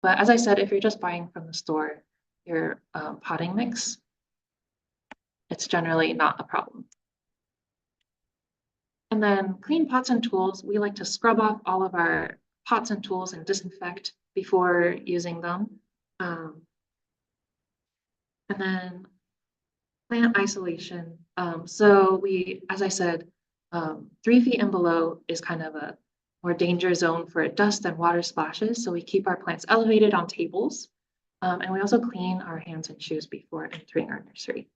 But as I said, if you're just buying from the store your potting mix, it's generally not a problem. And then clean pots and tools, we like to scrub off all of our pots and tools and disinfect before using them. And then plant isolation. So we, as I said, 3 feet and below is kind of a more danger zone for dust and water splashes. So we keep our plants elevated on tables. And we also clean our hands and shoes before entering our nursery.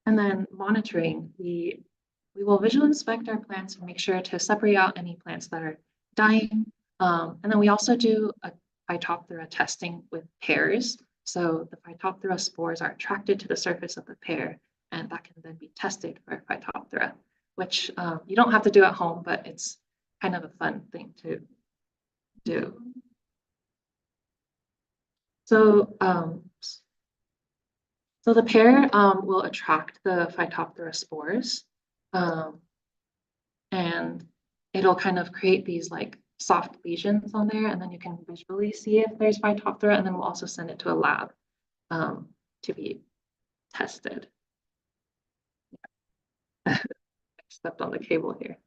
And then monitoring, we will visually inspect our plants and make sure to separate out any plants that are dying. And then we also do a Phytophthora testing with pears. So the Phytophthora spores are attracted to the surface of the pear, and that can then be tested for Phytophthora, which you don't have to do at home, but it's kind of a fun thing to do. So, so the pear will attract the Phytophthora spores, and it'll kind of create these like soft lesions on there, and then you can visually see if there's Phytophthora, and then we'll also send it to a lab to be tested. I stepped on the cable here.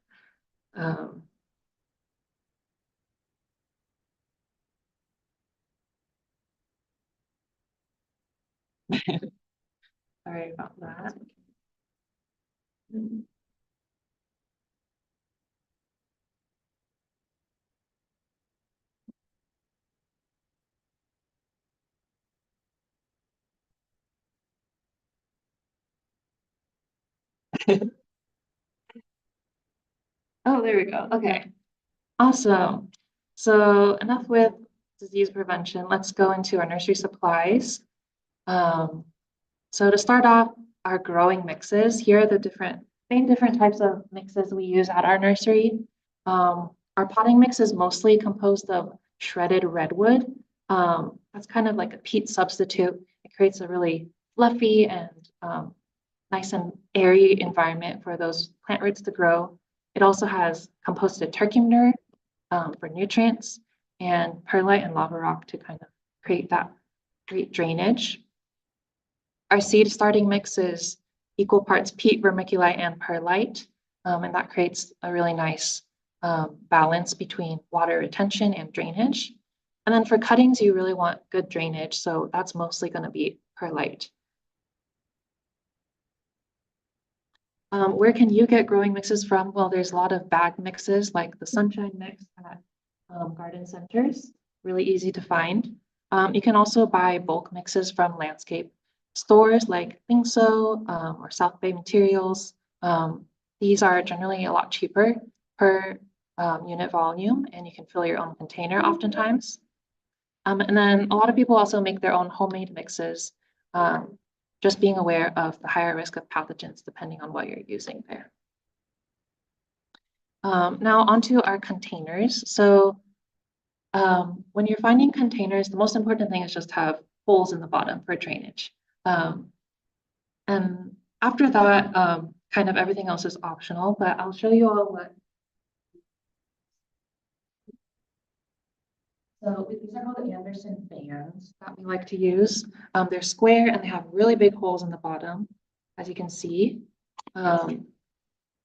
Sorry about that. Oh, there we go. Okay, awesome. So enough with disease prevention. Let's go into our nursery supplies. So to start off, our growing mixes. Here are the main different types of mixes we use at our nursery. Our potting mix is mostly composed of shredded redwood. That's kind of like a peat substitute. It creates a really fluffy and nice and airy environment for those plant roots to grow. It also has composted turkey manure for nutrients, and perlite and lava rock to kind of create that great drainage. Our seed starting mix is equal parts peat, vermiculite, and perlite, and that creates a really nice balance between water retention and drainage. And then for cuttings, you really want good drainage, so that's mostly going to be perlite. Where can you get growing mixes from? Well, there's a lot of bag mixes like the Sunshine Mix at garden centers, really easy to find. You can also buy bulk mixes from landscape stores like Thingso or South Bay Materials. These are generally a lot cheaper per unit volume, and you can fill your own container oftentimes. And then a lot of people also make their own homemade mixes, just being aware of the higher risk of pathogens depending on what you're using there. Now onto our containers. So when you're finding containers, the most important thing is just to have holes in the bottom for drainage. And after that, kind of everything else is optional, but I'll show you all what. So these are called the Anderson fans that we like to use. They're square and they have really big holes in the bottom, as you can see. And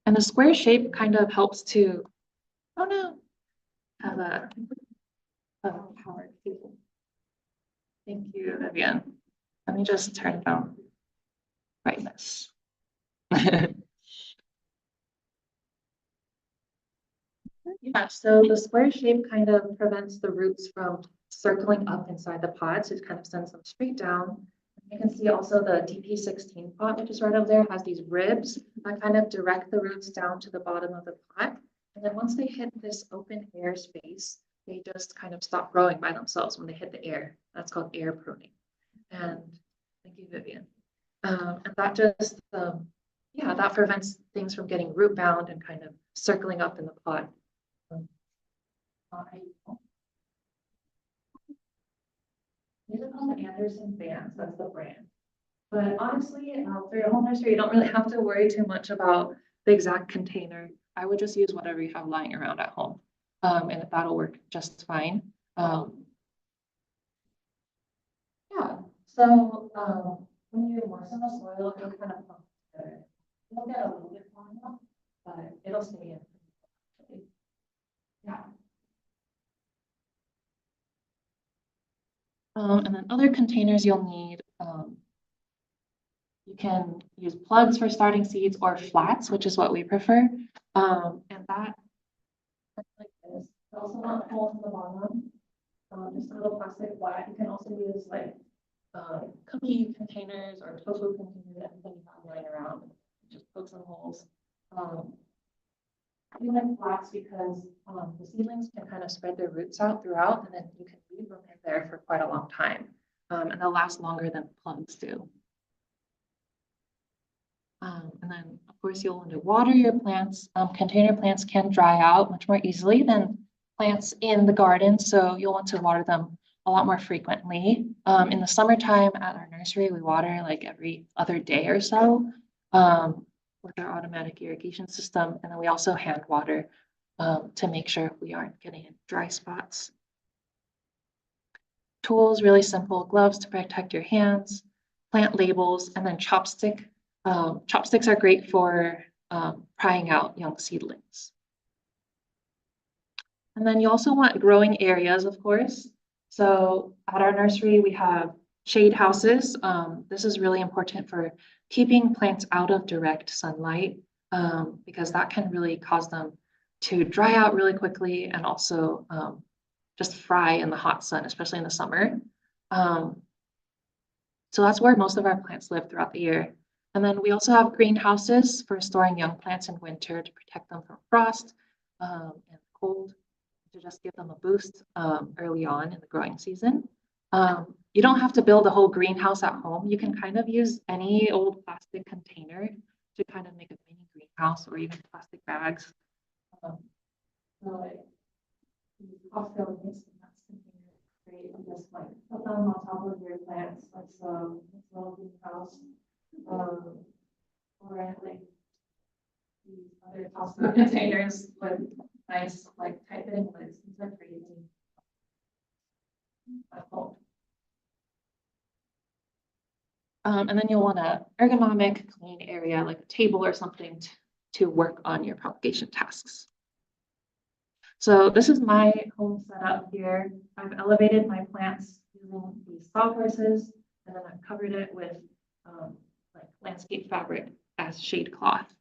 the square shape kind of helps to, oh no, have a power cable. Thank you, Vivian. Let me just turn down brightness. Yeah, so the square shape kind of prevents the roots from circling up inside the pot, so it kind of sends them straight down. You can see also the DP16 pot, which is right over there, has these ribs that kind of direct the roots down to the bottom of the pot. And then once they hit this open air space, they just kind of stop growing by themselves when they hit the air. That's called air pruning. And thank you, Vivian. And that just, yeah, that prevents things from getting root bound and kind of circling up in the pot. These are called the Anderson fans, that's the brand. But honestly, for your home nursery, you don't really have to worry too much about the exact container. I would just use whatever you have lying around at home, and that'll work just fine. So when you moisten the soil, it'll kind of pump together. It'll get a little bit warm up, but it'll stay in. Yeah. And then other containers you'll need, you can use plugs for starting seeds or flats, which is what we prefer. And that, like this. You also want a hole in the bottom, just a little plastic flat. You can also use like cookie containers or tofu containers, anything you have lying around. Just poke some holes. I like flats because the seedlings can kind of spread their roots out throughout, and then you can leave them in there for quite a long time. And they'll last longer than plugs do. And then, of course, you'll want to water your plants. Container plants can dry out much more easily than plants in the garden, so you'll want to water them a lot more frequently. In the summertime at our nursery, we water like every other day or so with our automatic irrigation system. And then we also hand water to make sure we aren't getting dry spots. Tools, really simple: gloves to protect your hands, plant labels, and then chopstick. Chopsticks are great for prying out young seedlings. And then you also want growing areas, of course. So at our nursery, we have shade houses. This is really important for keeping plants out of direct sunlight because that can really cause them to dry out really quickly and also just fry in the hot sun, especially in the summer. So that's where most of our plants live throughout the year. And then we also have greenhouses for storing young plants in winter to protect them from frost and cold, to just give them a boost early on in the growing season. You don't have to build a whole greenhouse at home. You can kind of use any old plastic container to kind of make a mini greenhouse, or even plastic bags. Also, great, and just like put them on top of your plants, like some little greenhouse, or like these other plastic containers with nice like tight fitting lids. These are crazy. And then you'll want an ergonomic, clean area like a table or something to work on your propagation tasks. So this is my home setup here. I've elevated my plants using these sawhorses, and then I've covered it with like landscape fabric as shade cloth.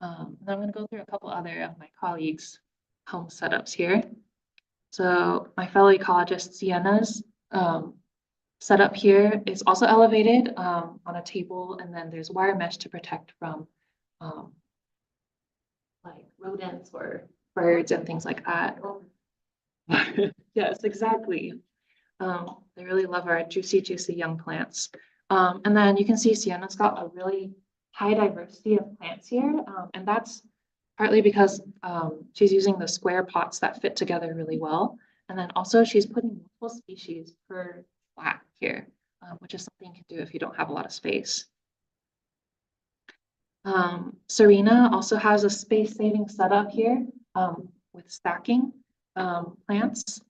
And I'm going to go through a couple other of my colleagues' home setups here. So my fellow ecologist Sienna's setup here is also elevated on a table, and then there's wire mesh to protect from like rodents or birds and things like that. Yes, exactly. They really love our juicy young plants. And then you can see Sienna's got a really high diversity of plants here, and that's partly because she's using the square pots that fit together really well. And then also she's putting multiple species per flat here, which is something you can do if you don't have a lot of space. Serena also has a space-saving setup here with stacking plants.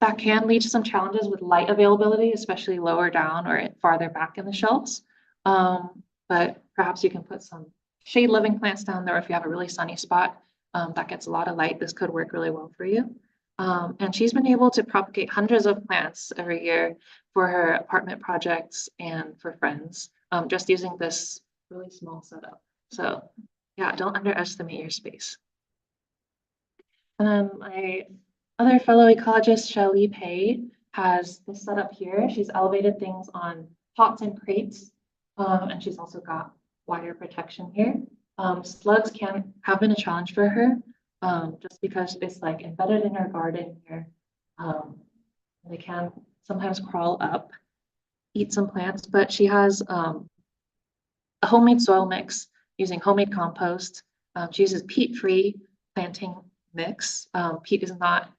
That can lead to some challenges with light availability, especially lower down or farther back in the shelves. But perhaps you can put some shade-loving plants down there if you have a really sunny spot that gets a lot of light. This could work really well for you. And she's been able to propagate hundreds of plants every year for her apartment projects and for friends, just using this really small setup. So yeah, don't underestimate your space. And then my other fellow ecologist, Shelley Pei, has this setup here. She's elevated things on pots and crates, and she's also got wire protection here. Slugs have been a challenge for her, just because it's like embedded in her garden here. They can sometimes crawl up, eat some plants, but she has a homemade soil mix using homemade compost. She uses peat-free planting mix. Peat is not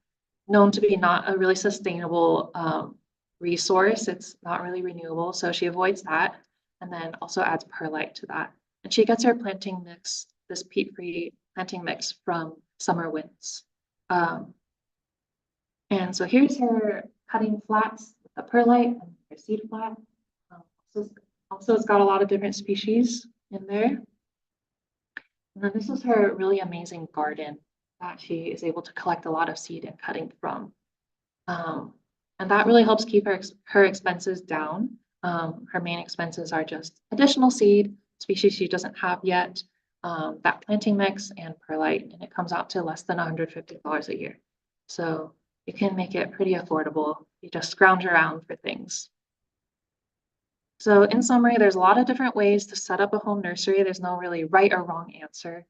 known to be not a really sustainable resource. It's not really renewable, so she avoids that, and then also adds perlite to that. And she gets her planting mix, this peat-free planting mix, from Summer Winds. And so here's her cutting flats a perlite and a seed flat. Also, it's got a lot of different species in there. And then this is her really amazing garden that she is able to collect a lot of seed and cutting from. And that really helps keep her expenses down. Her main expenses are just additional seed, species she doesn't have yet, that planting mix, and perlite, and it comes out to less than $150 a year. So you can make it pretty affordable. You just scrounge around for things. So in summary, there's a lot of different ways to set up a home nursery. There's no really right or wrong answer.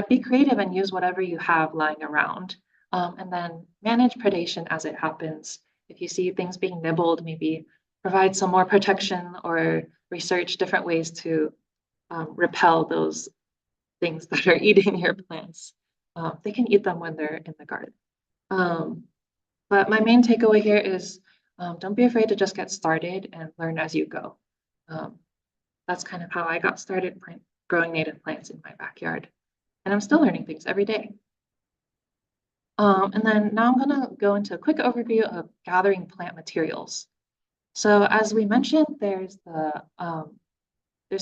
Be creative and use whatever you have lying around. And then manage predation as it happens. If you see things being nibbled, maybe provide some more protection or research different ways to repel those things that are eating your plants. They can eat them when they're in the garden. But my main takeaway here is don't be afraid to just get started and learn as you go. That's kind of how I got started growing native plants in my backyard. And I'm still learning things every day. And then now I'm going to go into a quick overview of gathering plant materials. So as we mentioned, there's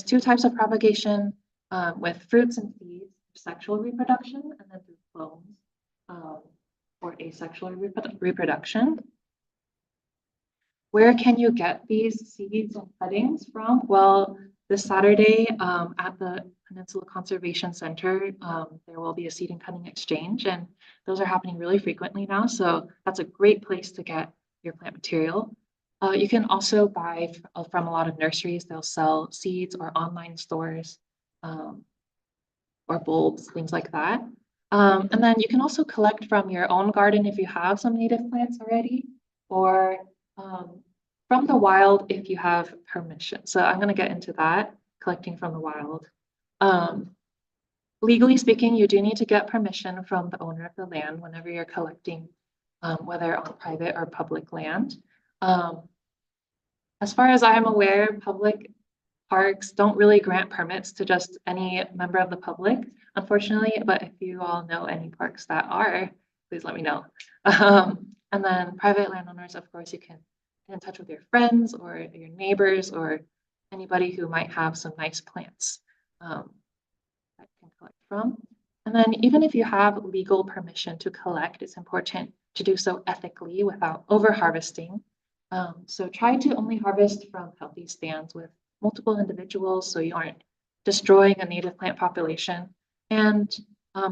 two types of propagation with fruits and seeds, sexual reproduction, and then through clones or asexual reproduction. Where can you get these seeds and cuttings from? Well, this Saturday at the Peninsula Conservation Center, there will be a seed and cutting exchange, and those are happening really frequently now. So that's a great place to get your plant material. You can also buy from a lot of nurseries. They'll sell seeds or online stores or bulbs, things like that. And then you can also collect from your own garden if you have some native plants already, or from the wild if you have permission. So I'm going to get into that, collecting from the wild. Legally speaking, you do need to get permission from the owner of the land whenever you're collecting, whether on private or public land. As far as I'm aware, public parks don't really grant permits to just any member of the public, unfortunately, but if you all know any parks that are, please let me know. And then private landowners, of course, you can get in touch with your friends or your neighbors or anybody who might have some nice plants that you can collect from. And then even if you have legal permission to collect, it's important to do so ethically without over harvesting. So try to only harvest from healthy stands with multiple individuals so you aren't destroying a native plant population. And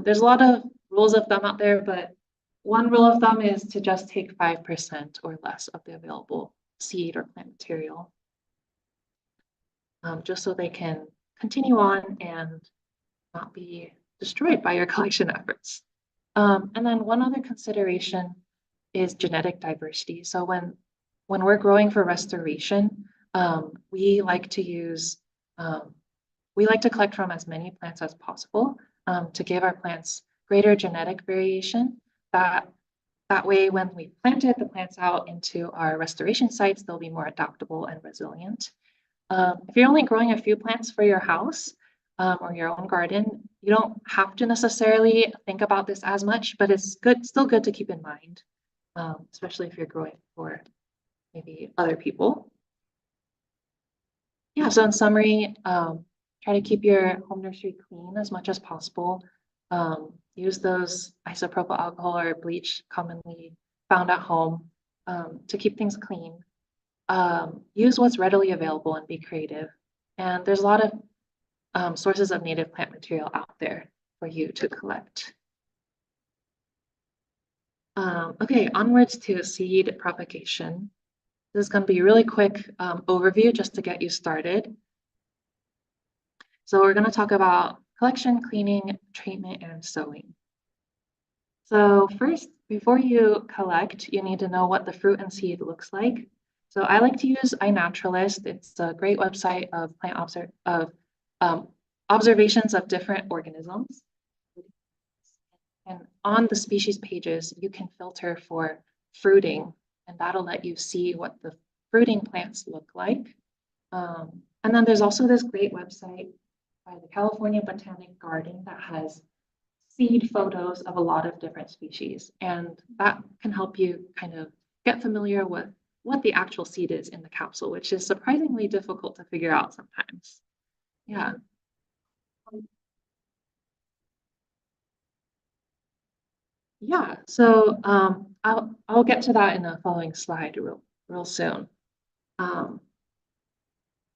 there's a lot of rules of thumb out there, but one rule of thumb is to just take 5% or less of the available seed or plant material, just so they can continue on and not be destroyed by your collection efforts. And then one other consideration is genetic diversity. So when we're growing for restoration, we like to collect from as many plants as possible to give our plants greater genetic variation. That way, when we planted the plants out into our restoration sites, they'll be more adaptable and resilient. If you're only growing a few plants for your house or your own garden, you don't have to necessarily think about this as much, but it's still good to keep in mind, especially if you're growing for maybe other people. Yeah, so in summary, try to keep your home nursery clean as much as possible. Use those isopropyl alcohol or bleach commonly found at home to keep things clean. Use what's readily available and be creative. And there's a lot of sources of native plant material out there for you to collect. Okay, onwards to seed propagation. This is going to be a really quick overview just to get you started. So we're going to talk about collection, cleaning, treatment, and sowing. So first, before you collect, you need to know what the fruit and seed looks like. So I like to use iNaturalist. It's a great website of observations of different organisms. And on the species pages, you can filter for fruiting, and that'll let you see what the fruiting plants look like. And then there's also this great website by the California Botanic Garden that has seed photos of a lot of different species. And that can help you kind of get familiar with what the actual seed is in the capsule, which is surprisingly difficult to figure out sometimes. Yeah. Yeah, so I'll get to that in the following slide real soon. And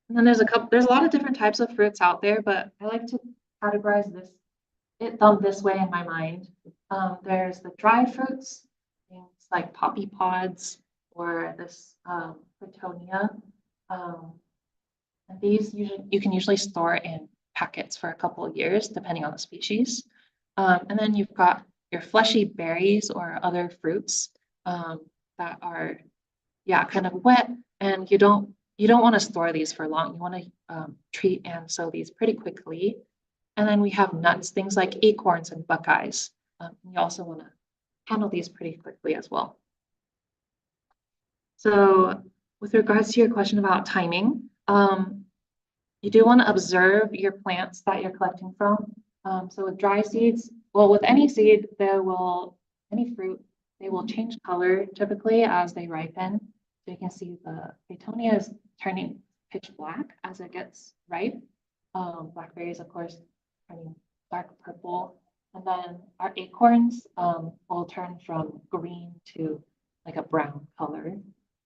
then there's a lot of different types of fruits out there, but I like to categorize them this way in my mind. There's the dry fruits, things like poppy pods or this Platonia. And these you can usually store in packets for a couple of years, depending on the species. And then you've got your fleshy berries or other fruits that are, yeah, kind of wet, and you don't want to store these for long. You want to treat and sow these pretty quickly. And then we have nuts, things like acorns and buckeyes. You also want to handle these pretty quickly as well. So with regards to your question about timing, you do want to observe your plants that you're collecting from. So with dry seeds, well, with any seed, any fruit, they will change color typically as they ripen. So you can see the Platonia is turning pitch black as it gets ripe. Blackberries, of course, turning dark purple. And then our acorns will turn from green to like a brown color.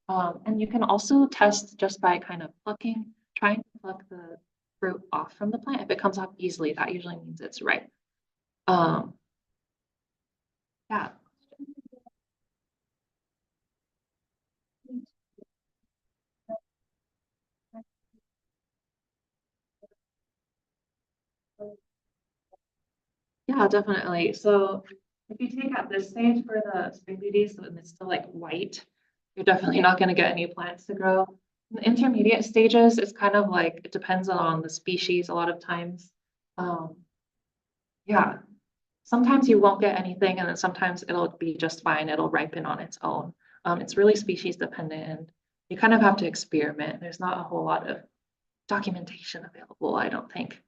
And you can also test just by kind of trying to pluck the fruit off from the plant. If it comes off easily, that usually means it's ripe. Yeah. Yeah, definitely. So if you take at this stage for the spring beauties and it's still like white, you're definitely not going to get any plants to grow. In the intermediate stages, it's kind of like it depends on the species a lot of times. Yeah, sometimes you won't get anything, and then sometimes it'll be just fine. It'll ripen on its own. It's really species dependent, and you kind of have to experiment. There's not a whole lot of documentation available, I don't think.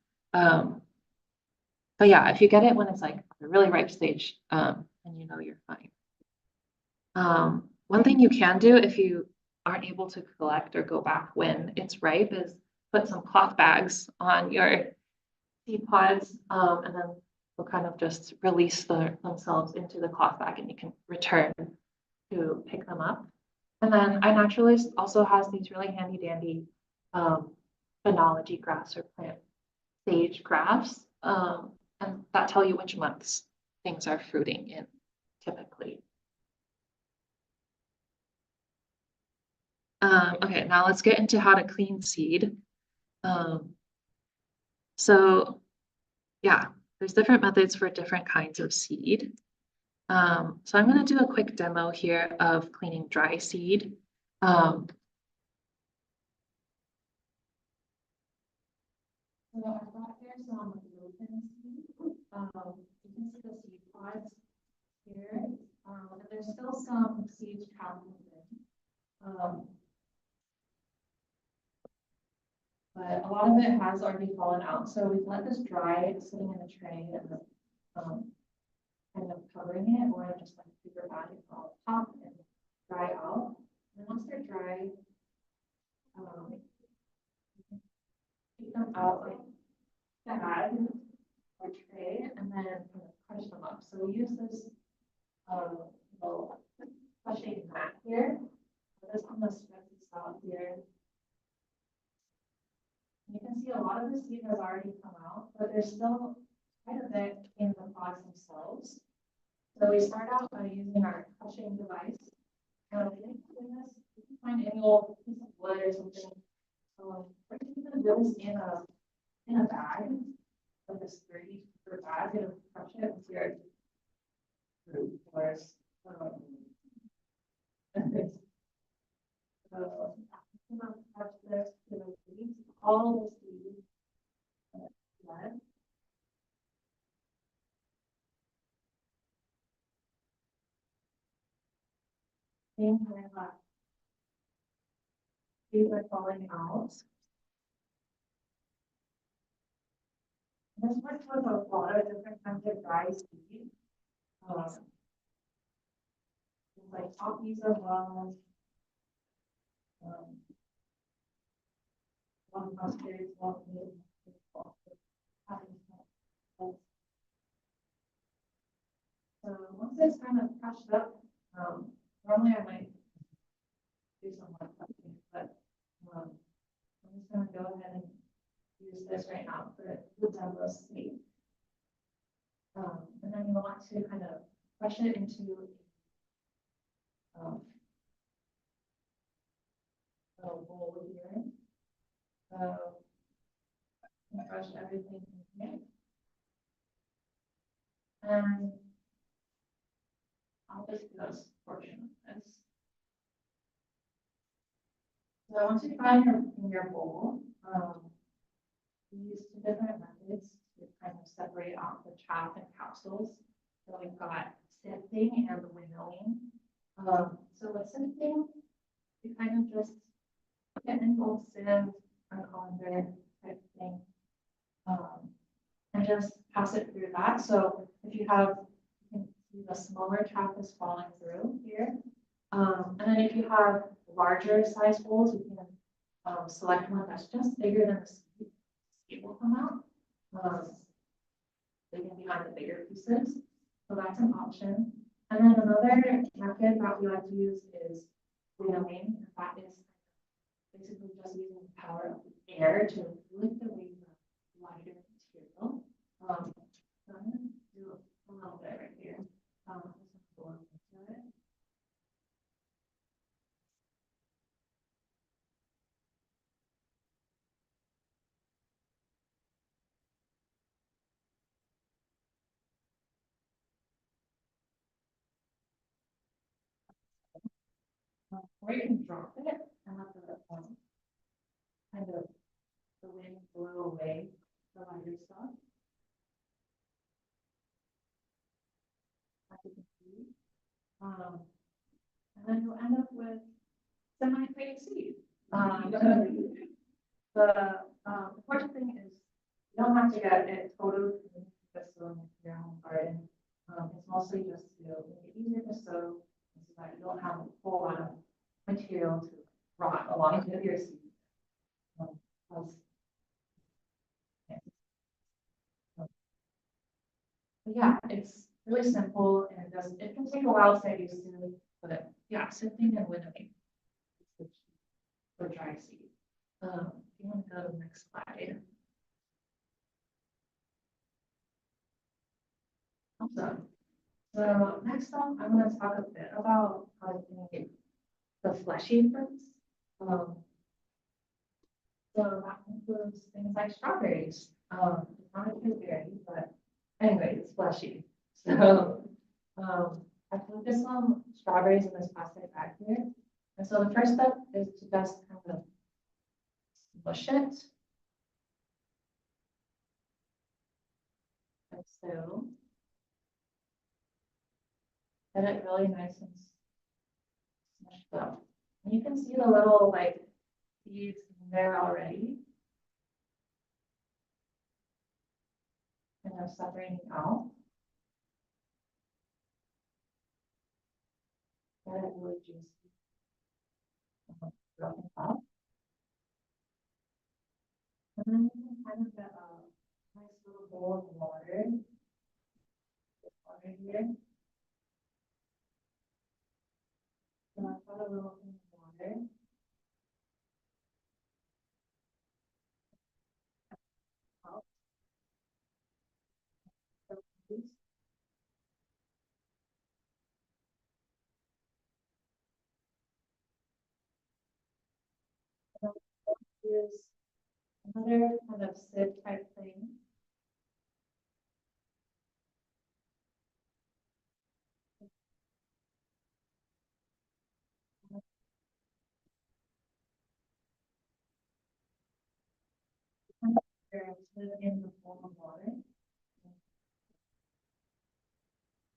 But yeah, if you get it when it's like a really ripe stage, then you know you're fine. One thing you can do if you aren't able to collect or go back when it's ripe is put some cloth bags on your seed pods, and then they'll kind of just release themselves into the cloth bag and you can return to pick them up. And then iNaturalist also has these really handy dandy phenology graphs or plant stage graphs, and that tell you which months things are fruiting in typically. Okay, now let's get into how to clean seed. So yeah, there's different methods for different kinds of seed. So I'm going to do a quick demo here of cleaning dry seed. So I've got here some lupin seed. You can see the seed pods here, and there's still some seeds trapped within. But a lot of it has already fallen out. So we've let this dry sitting in a tray and kind of covering it, or just like a paper bag on top and dry out. And once they're dry, take them out like the bag or tray and then kind of crush them up. So we use this little crushing mat here. This one spreads itself here. You can see a lot of the seed has already come out, but there's still quite a bit in the pods themselves. So we start out by using our crushing device. And in this, you can find any old piece of wood or something. Or you can do this in a bag, like a sturdy paper bag, and crush it with your course. So I'm gonna crush this to release all the seeds. Same kind of seeds are falling out. This works with a lot of different kinds of dry seeds. like poppies as well. One mustards, one meat. So once it's kind of crushed up, normally I might do some more cooking, but I'm just gonna go ahead and use this right now for the demo state. And then you want to kind of crush it into a bowl here. So crush everything in here. And I'll just do this portion of this. So once you find in your bowl, we use two different methods to kind of separate off the chaff and capsules. So we've got sifting and winnowing. So with sifting, you kind of just get an old sieve or colander type thing, and just pass it through that. So if you have, you can see the smaller chaff is falling through here. And then if you have larger size holes, you can select one that's just bigger than the seed. Seed will come out. They can be on the bigger pieces. So that's an option. And then another method that we like to use is winnowing. And that is basically just using the power of the air to lift away the lighter material. So I'm going to do a little bit right here. Or you can drop it and let the kind of the wind blow away the lighter stuff. As you can see. And then you'll end up with semi-fade seed. The important thing is you don't have to get it totally just sowing in your own garden. It's mostly just to make it easier to sow so that you don't have a whole lot of material to rot along with your seed. Yeah, it's really simple and it can take a while to get used to, but yeah, sifting and winnowing for dry seed. If you want to go to the next slide. Awesome. So next up, I'm going to talk a bit about how to make the fleshy fruits. So that includes things like strawberries. It's not a good berry, but anyway, it's fleshy. So I focus on strawberries in this plastic bag here. And so the first step is to just kind of smush it. And so get it really nice and smushed up. And you can see the little like seeds in there already. And they're separating out. Get it really juicy. Dropping up. And then you can kind of get a nice little bowl of water. This water here. So I've got a little thing of water. Here's another kind of sieve type thing. In the form of water.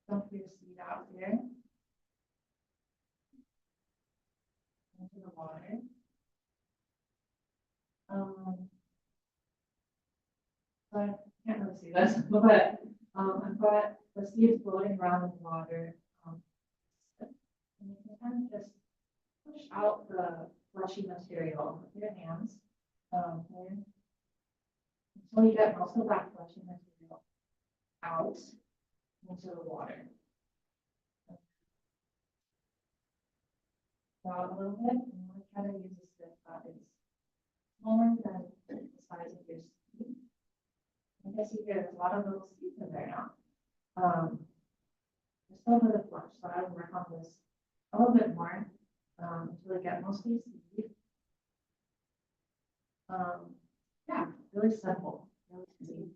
Dump your seed out here into the water. So I can't really see this, but I've got the seeds floating around in the water. And you out the fleshy material with your hands. Here. Until you get most of that fleshy material out into the water. Draw a little bit, and we'll try to use a stick that is smaller than the size of your seed. I guess you hear there's a lot of little seeds in there now. There's still a bit of flesh, so I would work on this a little bit more until I get mostly seed. Yeah, really simple, really easy.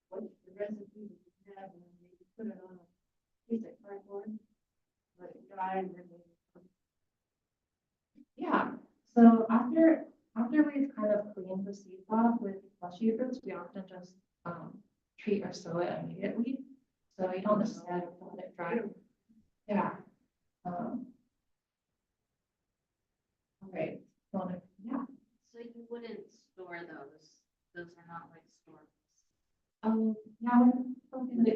What the recipe that you have, and maybe put it on a piece of cardboard, let it dry, and then Yeah, so after we've kind of cleaned the seeds off with fleshy fruits, we often just treat or sow it immediately. So you don't necessarily let it dry. Yeah. Okay. Yeah. So you wouldn't store those. Those are not like storables. Yeah,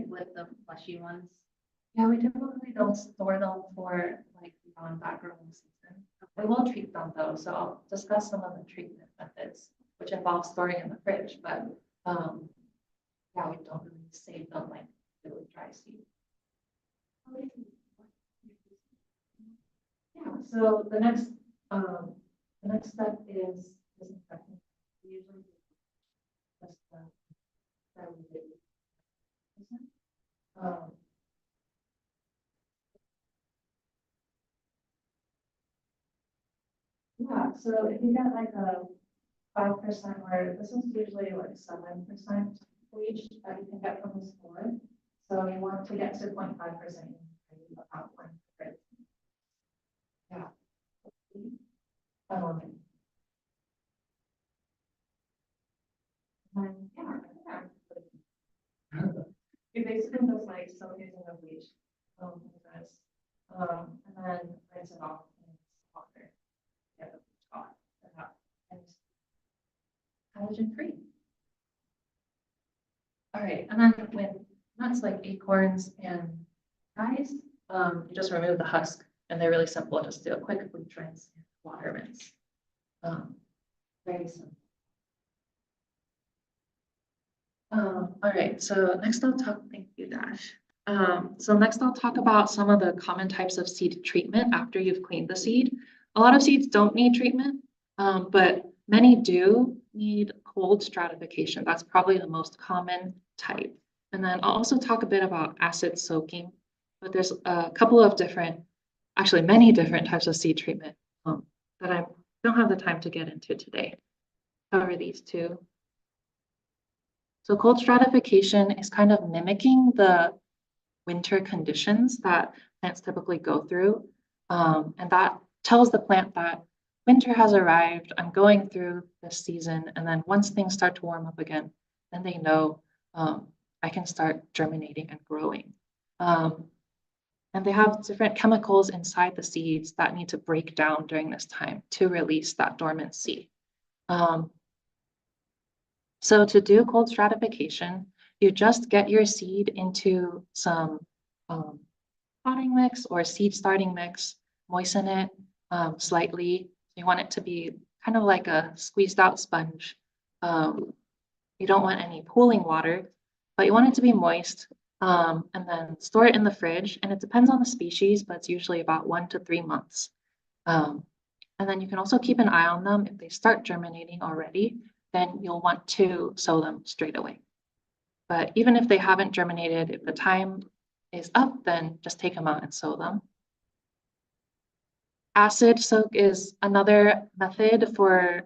With the fleshy ones. yeah, we typically don't store them for like beyond that growing season. We will treat them though, so I'll discuss some of the treatment methods, which involve storing in the fridge, but yeah, we don't really save them like really dry seed. Yeah, so the next step is disinfecting. We usually do just that we did. Yeah, so if you get like a 5%, or this is usually like 7% bleach that you can get from the store. So you want to get to 0.5% about 1%. Yeah. And yeah, it basically just like soak using the bleach, and then rinse it off in water. Get the bleach off and allergen free. All right, and then with nuts like acorns and pies, you just remove the husk, and they're really simple. Just do a quick bleach rinse and water rinse. Very simple. All right, so next I'll talk, thank you, Dash. So next I'll talk about some of the common types of seed treatment after you've cleaned the seed. A lot of seeds don't need treatment, but many do need cold stratification. That's probably the most common type. And then I'll also talk a bit about acid soaking, but there's a couple of different, actually many different types of seed treatment that I don't have the time to get into today. Cover these two. So cold stratification is kind of mimicking the winter conditions that plants typically go through. And that tells the plant that winter has arrived, I'm going through this season. And then once things start to warm up again, then they know I can start germinating and growing. And they have different chemicals inside the seeds that need to break down during this time to release that dormancy. So to do cold stratification, you just get your seed into some potting mix or seed starting mix, moisten it slightly. You want it to be kind of like a squeezed out sponge. You don't want any pooling water, but you want it to be moist, and then store it in the fridge. And it depends on the species, but it's usually about 1 to 3 months. And then you can also keep an eye on them. If they start germinating already, then you'll want to sow them straight away. But even if they haven't germinated, if the time is up, then just take them out and sow them. Acid soak is another method for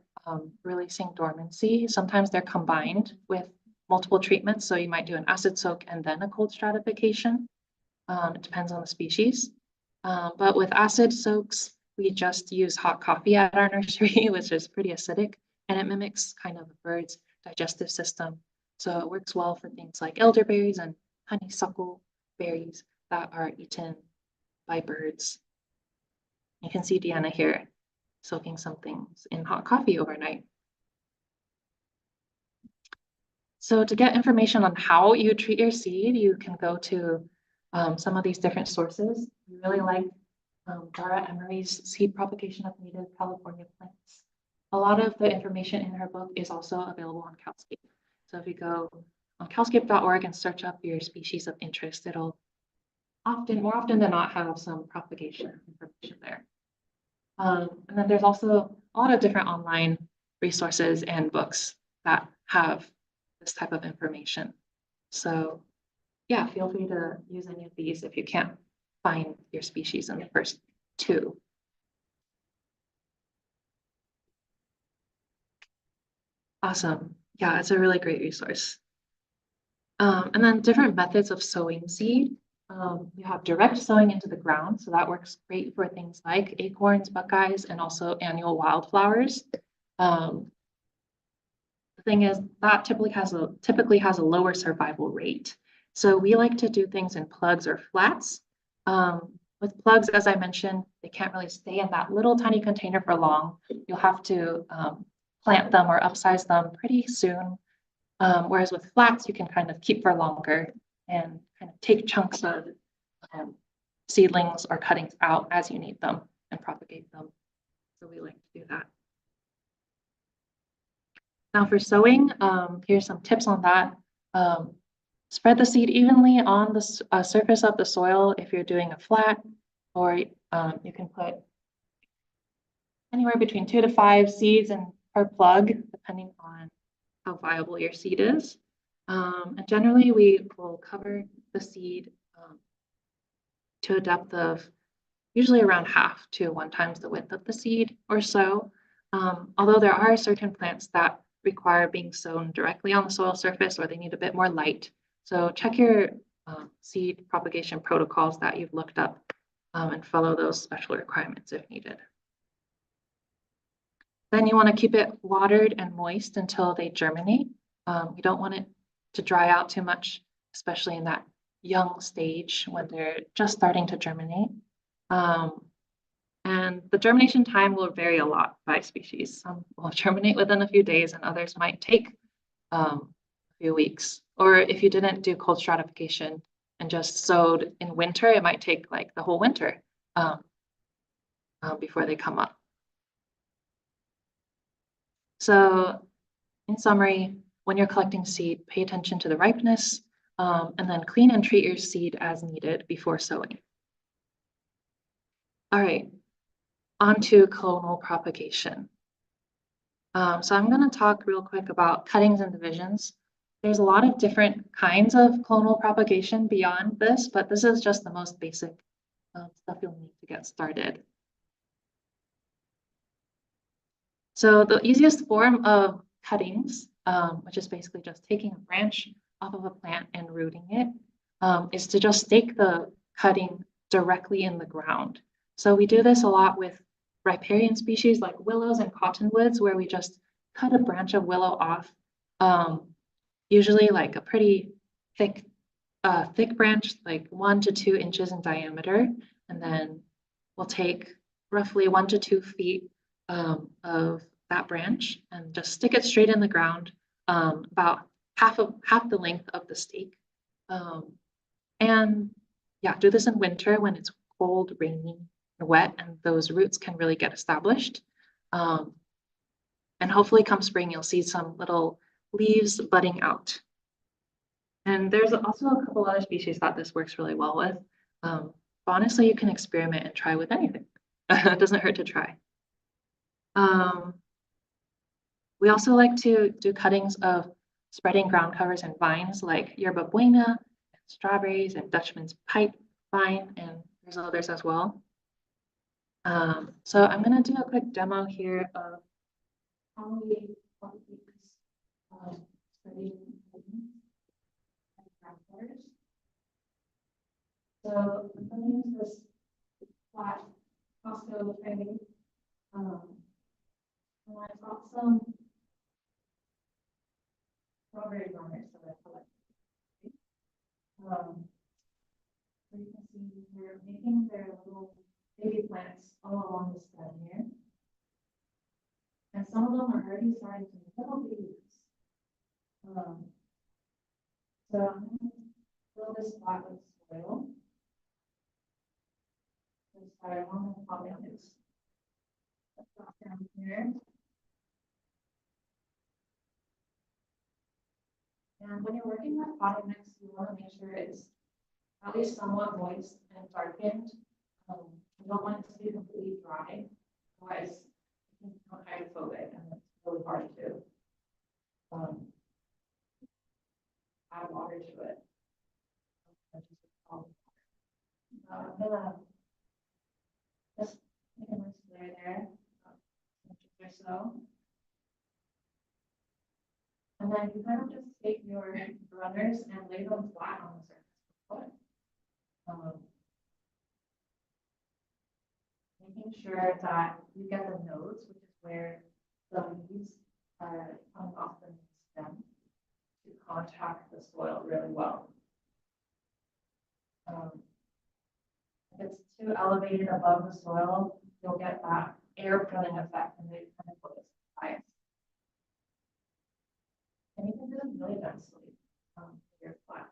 releasing dormancy. Sometimes they're combined with multiple treatments. So you might do an acid soak and then a cold stratification. It depends on the species. But with acid soaks, we just use hot coffee at our nursery, which is pretty acidic, and it mimics kind of a bird's digestive system. So it works well for things like elderberries and honeysuckle berries that are eaten by birds. You can see Deanna here soaking some things in hot coffee overnight. So to get information on how you treat your seed, you can go to some of these different sources. We really like Dara Emery's seed propagation of native California plants. A lot of the information in her book is also available on CalScape. So if you go on calscape.org and search up your species of interest, it'll more often than not have some propagation information there. And then there's also a lot of different online resources and books that have this type of information. So yeah, feel free to use any of these if you can't find your species in the first two. Awesome. Yeah, it's a really great resource. And then different methods of sowing seed. You have direct sowing into the ground, so that works great for things like acorns, buckeyes, and also annual wildflowers. The thing is that typically has a lower survival rate. So we like to do things in plugs or flats. With plugs, as I mentioned, they can't really stay in that little tiny container for long. You'll have to plant them or upsize them pretty soon. Whereas with flats, you can kind of keep for longer and kind of take chunks of seedlings or cuttings out as you need them and propagate them. So we like to do that. Now for sowing, here's some tips on that. Spread the seed evenly on the surface of the soil if you're doing a flat, or you can put anywhere between 2 to 5 seeds per plug, depending on how viable your seed is. And generally, we will cover the seed to a depth of usually around half to 1 times the width of the seed or so. Although there are certain plants that require being sown directly on the soil surface or they need a bit more light. So check your seed propagation protocols that you've looked up and follow those special requirements if needed. Then you want to keep it watered and moist until they germinate. You don't want it to dry out too much, especially in that young stage when they're just starting to germinate. And the germination time will vary a lot by species. Some will germinate within a few days and others might take a few weeks. Or if you didn't do cold stratification and just sowed in winter, it might take like the whole winter before they come up. So in summary, when you're collecting seed, pay attention to the ripeness and then clean and treat your seed as needed before sowing. All right, on to clonal propagation. So I'm going to talk real quick about cuttings and divisions. There's a lot of different kinds of clonal propagation beyond this, but this is just the most basic stuff you'll need to get started. So the easiest form of cuttings, which is basically just taking a branch off of a plant and rooting it, is to just stake the cutting directly in the ground. So we do this a lot with riparian species like willows and cottonwoods, where we just cut a branch of willow off, usually like a pretty thick branch, like 1 to 2 inches in diameter, and then we'll take roughly 1 to 2 feet of that branch and just stick it straight in the ground, about half the length of the stake. And yeah, do this in winter when it's cold, rainy, and wet, and those roots can really get established. And hopefully come spring, you'll see some little leaves budding out. And there's also a couple other species that this works really well with. But honestly, you can experiment and try with anything. It doesn't hurt to try. We also like to do cuttings of spreading ground covers and vines like yerba buena, and strawberries, and Dutchman's pipe vine, and there's others as well. So I'm going to do a quick demo here of how we propagate spreading ground covers. So I'm going to use this flat Costco tray. And I've got some strawberry runners that I collected. So you can see they're making their little baby plants all along the stem here. And some of them are already starting to make little babies. So I'm going to fill this spot with soil. start on the potting mix. Let's drop down here. And when you're working with potting mix, you want to make sure it's at least somewhat moist and darkened. You don't want it to be completely dry, otherwise it can become hydrophobic and it's really hard to add water to it. I'm gonna just make a nice layer there, or so. And then you kind of just take your runners and lay them flat on the surface of the foot. Making sure that you get the nodes, which is where the leaves are coming off the stem, to contact the soil really well. If it's too elevated above the soil, you'll get that air filling effect and it kind of goes high. And you can do this really densely your flat.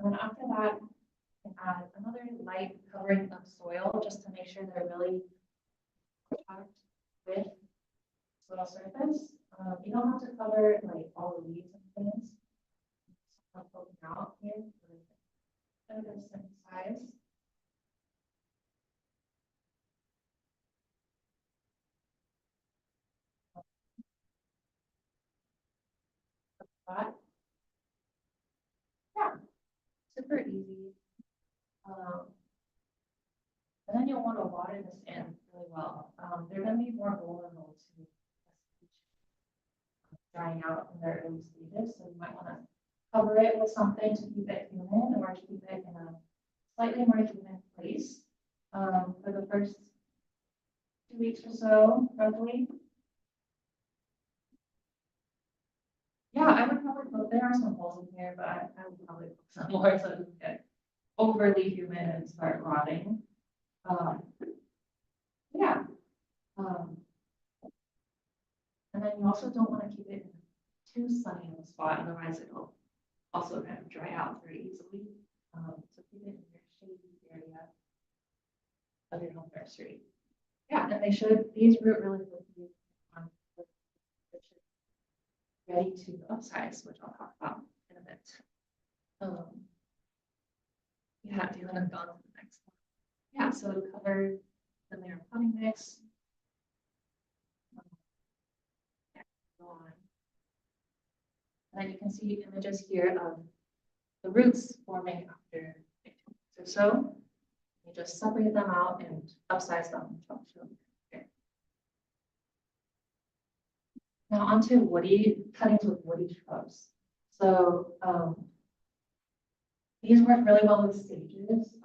And then after that, you can add another light covering of soil just to make sure they're really contact with soil surface. You don't have to cover like all the leaves and things. Just poking out here for a certain size. That. Yeah, super easy. And then you'll want to water this in really well. They're going to be more vulnerable to drying out in their early stages, so you might want to cover it with something to keep it humid or to keep it in a slightly more humid place for the first 2 weeks or so, roughly. Yeah, I would probably put, there are some holes in here, but I would probably put some more so it doesn't get overly humid and start rotting. Yeah. And then you also don't want to keep it too sunny in the spot, otherwise it'll also kind of dry out very easily. So keep it in your shady area of your home nursery. Yeah, and these root really quickly on ready to upsize, which I'll talk about in a bit. Yeah, do you want to go on to the next one? Yeah, so cover the layer of potting mix. Go on. And then you can see images here of the roots forming after 15 weeks or so. You just separate them out and upsize them. Okay. Now onto woody cuttings with woody shrubs. So these work really well with stages.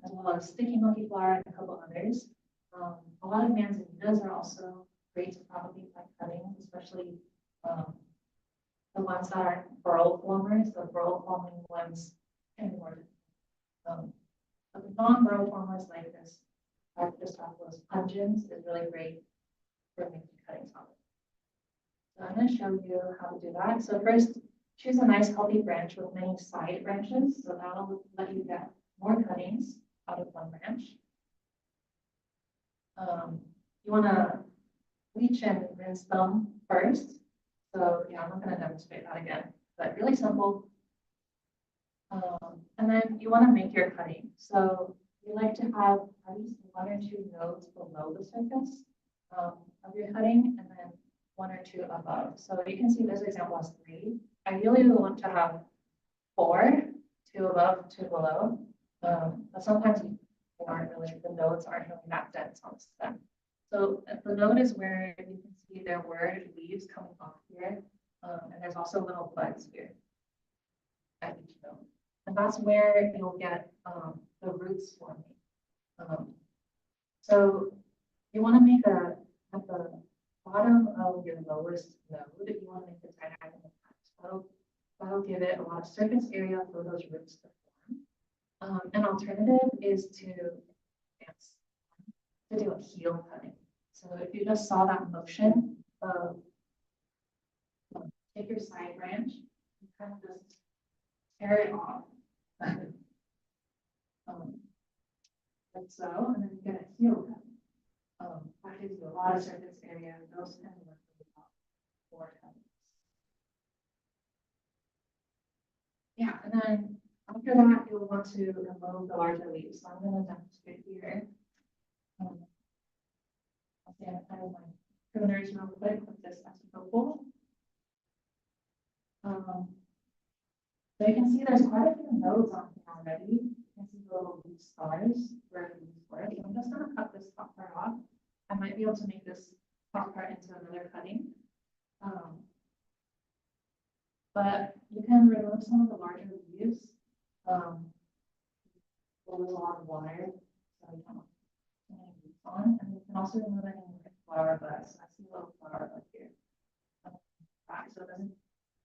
As well as sticky monkey flower and a couple others. A lot of manzanitas are also great to propagate by cuttings, especially the ones that are burl formers. The burl forming ones can be more difficult. But the non-burl formers like this, those pungents, is really great for making cuttings on it. So I'm going to show you how to do that. So first, choose a nice healthy branch with many side branches. So that'll let you get more cuttings out of one branch. You want to bleach and rinse them first. So yeah, I'm not going to demonstrate that again, but really simple. And then you want to make your cutting. So you like to have at least 1 or 2 nodes below the surface of your cutting, and then 1 or 2 above. So you can see this example has 3. Ideally, we want to have 4, 2 above, 2 below. But sometimes the nodes aren't really that dense on the stem. So the node is where you can see there were leaves coming off here, and there's also little buds here at each node. And that's where you'll get the roots forming. So you want to make at the bottom of your lowest node, you want to make a diagonal cut. That'll give it a lot of surface area for those roots to form. An alternative is to advance to do a heel cutting. So if you just saw that motion of take your side branch and kind of just tear it off. Like so, and then you get a heel cut. That gives you a lot of surface area. Those kind of work really well for cuttings. Yeah, and then after that, you'll want to remove the larger leaves. So I'm going to demonstrate here. I'll stand kind of my pruners real quick with this acetopol. So you can see there's quite a few nodes on here already. You can see the little leaf stars where the leaves were. So I'm just going to cut this top part off. I might be able to make this top part into another cutting. But you can remove some of the larger leaves. There's a lot of wire, so you don't have any roots on. And you can also remove any flower buds. I see a little flower bud here. So it doesn't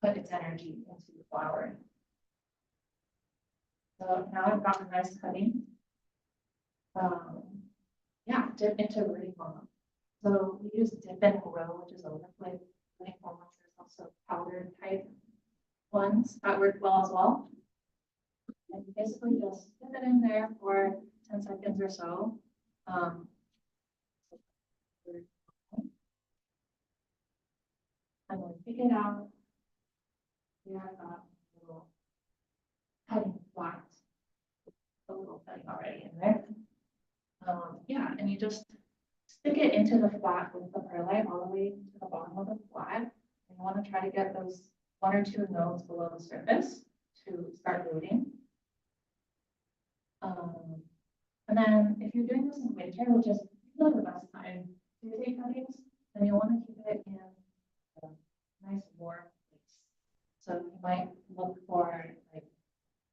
put its energy into the flowering. So now I've got a nice cutting. Yeah, dip into rooting hormone. So we use dip and grow, which is a liquid rooting hormone. There's also powder type ones that work well as well. And you basically just dip it in there for 10 seconds or so. I'm going to pick it out. We have got a little cutting flat, a little cutting already in there. Yeah, and you just stick it into the flat with the perlite all the way to the bottom of the flat. And you want to try to get those 1 or 2 nodes below the surface to start rooting. And then if you're doing this in winter, which is really the best time to take cuttings, then you want to keep it in a nice warm place. So you might look for like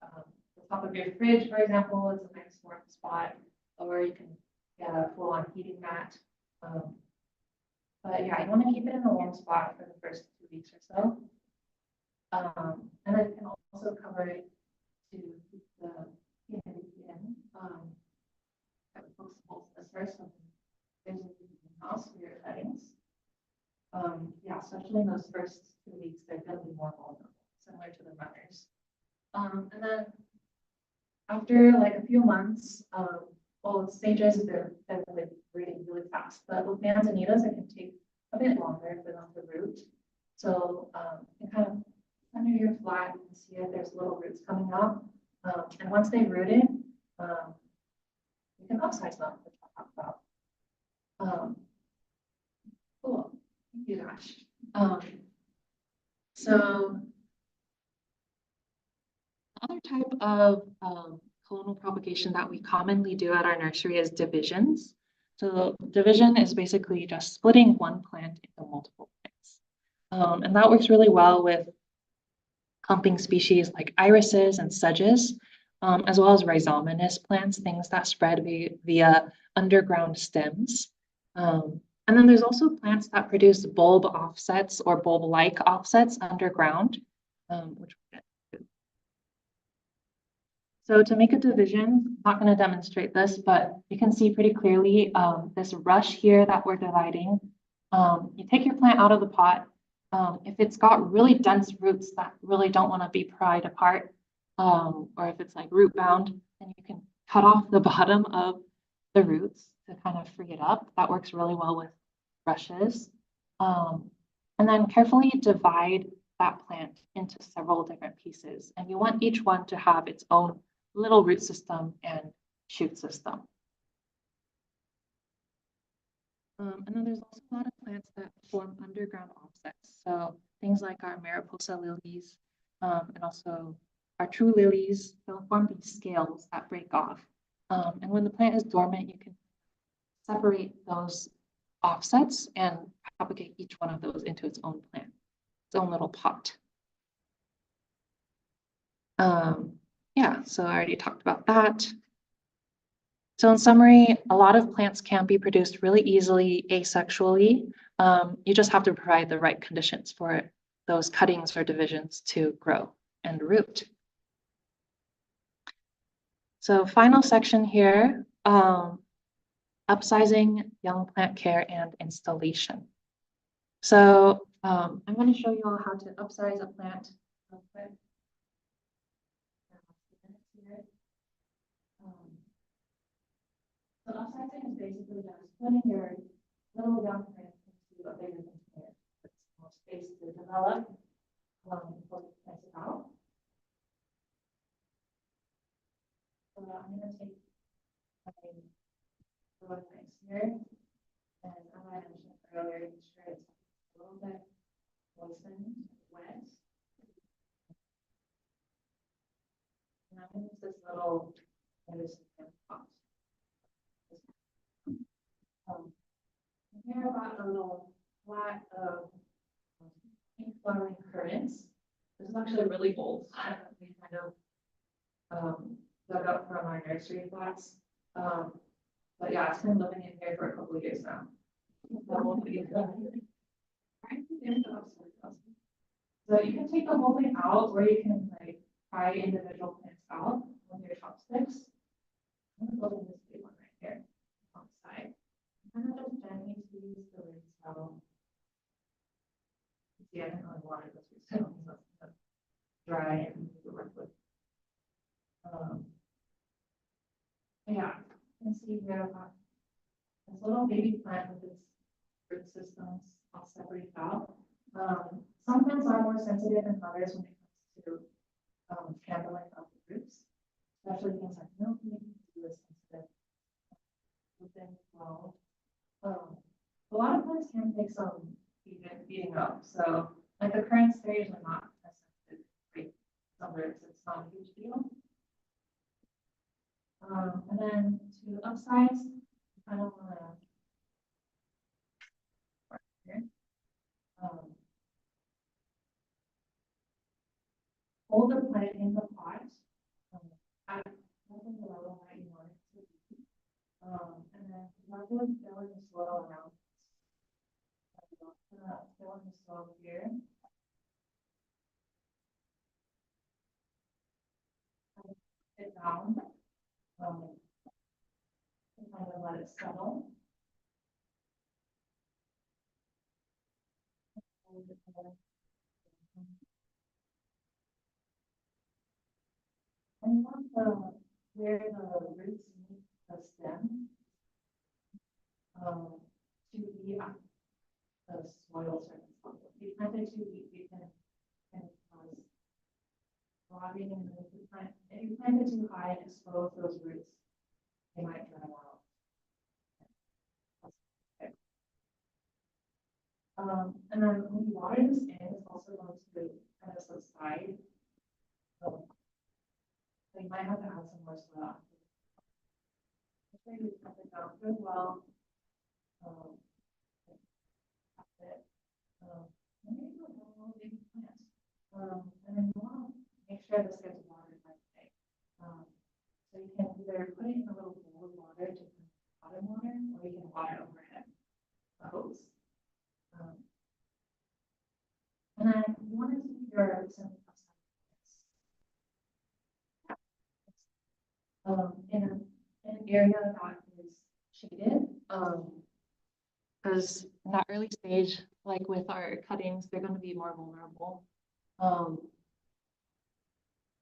the top of your fridge, for example, is a nice warm spot, or you can get a full-on heating mat. But yeah, you want to keep it in a warm spot for the first 2 weeks or so. And then you can also cover it to keep the humidity in. I would post this first, so there's a house for your cuttings. Yeah, especially in those first 2 weeks, they're going to be more vulnerable, similar to the runners. And then after like a few months, well, with stages, they're like rooting really fast, but with manzanitas, it can take a bit longer for them to root. So you kind of under your flat, you can see if there's little roots coming up. And once they've rooted, you can upsize them, which I'll talk about. Cool. Thank you, Josh. So another type of clonal propagation that we commonly do at our nursery is divisions. So division is basically just splitting one plant into multiple plants. And that works really well with clumping species like irises and sedges, as well as rhizomatous plants, things that spread via underground stems. And then there's also plants that produce bulb offsets or bulb-like offsets underground, which we'll get to. So to make a division, I'm not going to demonstrate this, but you can see pretty clearly this rush here that we're dividing. You take your plant out of the pot. If it's got really dense roots that really don't want to be pried apart, or if it's like root bound, then you can cut off the bottom of the roots to kind of free it up. That works really well with brushes. And then carefully divide that plant into several different pieces. And you want each one to have its own little root system and shoot system. And then there's also a lot of plants that form underground offsets. So things like our Mariposa lilies and also our true lilies, they'll form these scales that break off. And when the plant is dormant, you can separate those offsets and propagate each one of those into its own plant, its own little pot. Yeah, so I already talked about that. So in summary, a lot of plants can be produced really easily asexually. You just have to provide the right conditions for those cuttings or divisions to grow and root. So final section here. upsizing, young plant care, and installation. So I'm going to show you all how to upsize a plant real quick. So upsizing is basically just putting your little young plant into a bigger container. It's more space to develop. Before you plant it out. So I'm going to take my little plants here, and as I mentioned earlier, make sure it's a little bit moistened, wet. And I'm going to use this little pot. Here I've got a little flat of pink flowering currants. This is actually really old. We kind of dug up from our nursery flats. But yeah, it's been living in here for a couple of years now. So you can take the whole thing out, or you can like pry individual plants out with your chopsticks. I'm gonna go in this big one right here on the side. I'm gonna just gently squeeze the roots out. See, I didn't really water this root, so it's dry and easy to work with. Yeah, you can see here I've got this little baby plant with its root systems all separated out. Some plants are more sensitive than others when it comes to handling of the roots, especially things like milkweed, really sensitive. Well, a lot of plants can take some beating up. So, like the currants, they're usually not as sensitive. Right? Some roots, it's not a huge deal. And then to upsize, you kind of want to here. Hold the plant in the pot at the level that you want it to be. And then gradually fill in the soil around. Fill in the soil here. It down. And kind of let it settle. And you want where the roots meet the stem to be at the soil surface level. If you plant it too deep, you can cause rotting in the plant. If you plant it too high and expose those roots, they might dry out. Okay. And then when you water this in, it's also going to kind of subside. So you might have to add some more soil. Make sure you cut it down good well. And then you want to make sure this gets watered right away. So you can either put it in a little bowl of water to bottom water, or you can water overhead a hose. And then you want to keep your in an area that is shaded. Because in that early stage, like with our cuttings, they're going to be more vulnerable.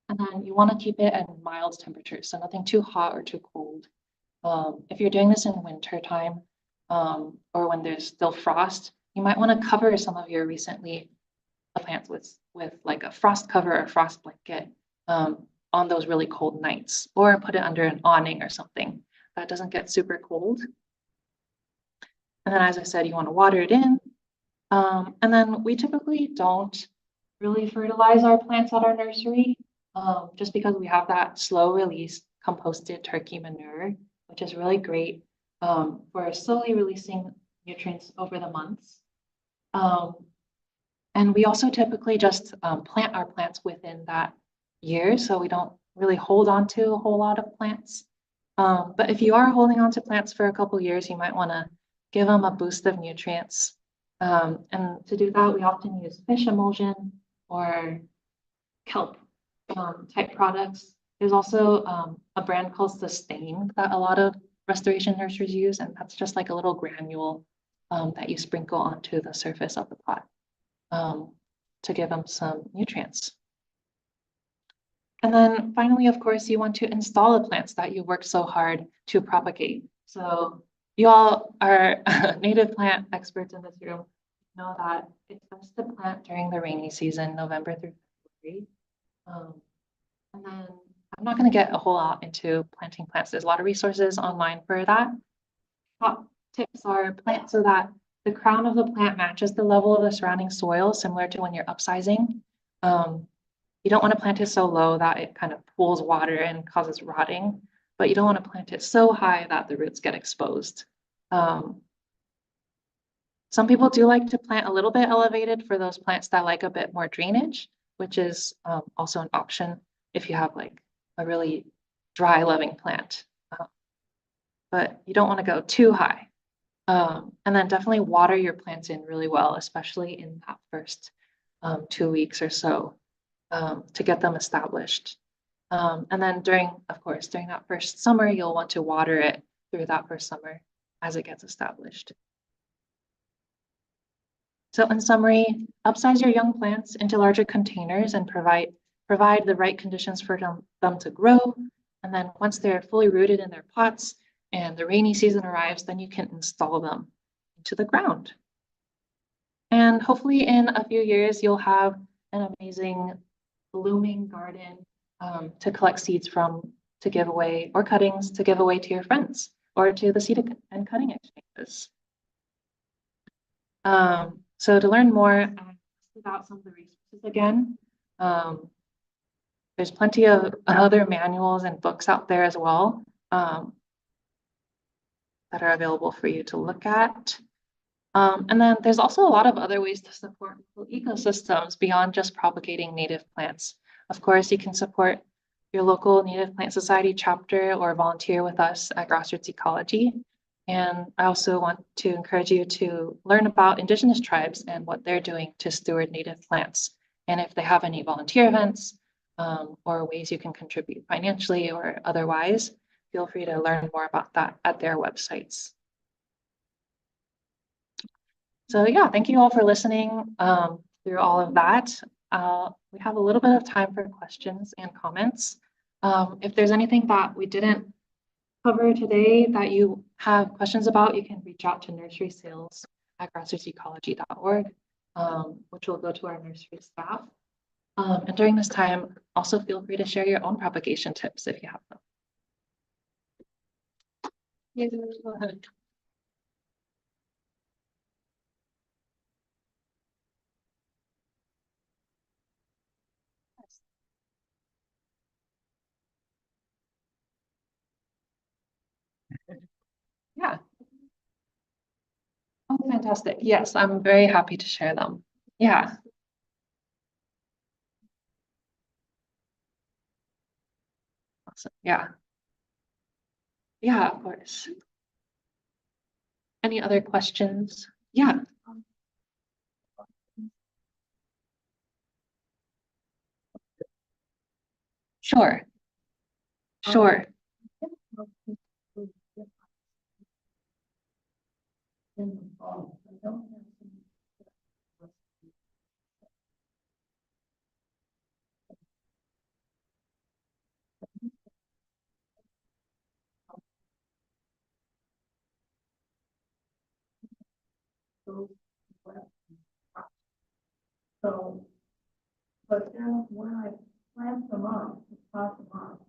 And then you want to keep it at mild temperatures, so nothing too hot or too cold. If you're doing this in winter time, or when there's still frost, you might want to cover some of your recently plants with like a frost cover or frost blanket on those really cold nights, or put it under an awning or something that doesn't get super cold. And then, as I said, you want to water it in. And then we typically don't really fertilize our plants at our nursery, just because we have that slow release composted turkey manure, which is really great for slowly releasing nutrients over the months. And we also typically just plant our plants within that year, so we don't really hold on to a whole lot of plants. But if you are holding on to plants for a couple years, you might want to give them a boost of nutrients. And to do that, we often use fish emulsion or kelp type products. There's also a brand called Sustain that a lot of restoration nurseries use, and that's just like a little granule that you sprinkle onto the surface of the pot to give them some nutrients. And then finally, of course, you want to install the plants that you worked so hard to propagate. So you all are native plant experts in this room, know that it's best to plant during the rainy season, November through February. And then I'm not going to get a whole lot into planting plants. There's a lot of resources online for that. Top tips are plant so that the crown of the plant matches the level of the surrounding soil, similar to when you're upsizing. You don't want to plant it so low that it kind of pools water and causes rotting, but you don't want to plant it so high that the roots get exposed. Some people do like to plant a little bit elevated for those plants that like a bit more drainage, which is also an option if you have like a really dry loving plant. But you don't want to go too high. And then definitely water your plants in really well, especially in that first 2 weeks or so to get them established. And then of course, during that first summer, you'll want to water it through that first summer as it gets established. So in summary, upsize your young plants into larger containers and provide the right conditions for them to grow. And then once they're fully rooted in their pots and the rainy season arrives, then you can install them into the ground. And hopefully in a few years, you'll have an amazing blooming garden to collect seeds from, to give away, or cuttings to give away to your friends or to the seed and cutting exchanges. So to learn more about some of the resources again, there's plenty of other manuals and books out there as well that are available for you to look at. And then there's also a lot of other ways to support ecosystems beyond just propagating native plants. Of course, you can support your local Native Plant Society chapter or volunteer with us at Grassroots Ecology. And I also want to encourage you to learn about Indigenous tribes and what they're doing to steward native plants. And if they have any volunteer events or ways you can contribute financially or otherwise, feel free to learn more about that at their websites. So yeah, thank you all for listening through all of that. We have a little bit of time for questions and comments. If there's anything that we didn't cover today that you have questions about, you can reach out to nursery sales at grassrootsecology.org, which will go to our nursery staff. And during this time, also feel free to share your own propagation tips if you have them. Yeah, go ahead. Yeah. Oh, fantastic. Yes, I'm very happy to share them. Yeah. Awesome. Yeah. Yeah, of course. Any other questions? Yeah. Sure. Sure. In the fall, I don't have some. So, but then when I plant them up, pop them up,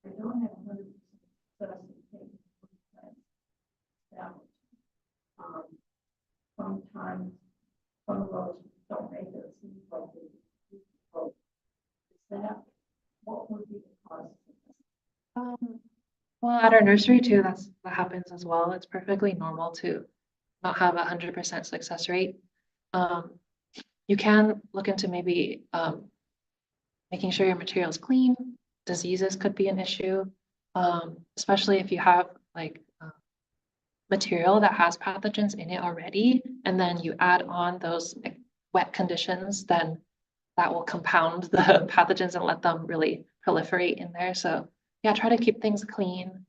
I don't have 100% success in taking plants down. Sometimes some of those don't make it seem like they grow. Is that what would be the cause of this? Well, at our nursery too, that happens as well. It's perfectly normal to not have 100% success rate. You can look into maybe making sure your material is clean. Diseases could be an issue, especially if you have like material that has pathogens in it already, and then you add on those like, wet conditions, then that will compound the pathogens and let them really proliferate in there. So yeah, try to keep things clean.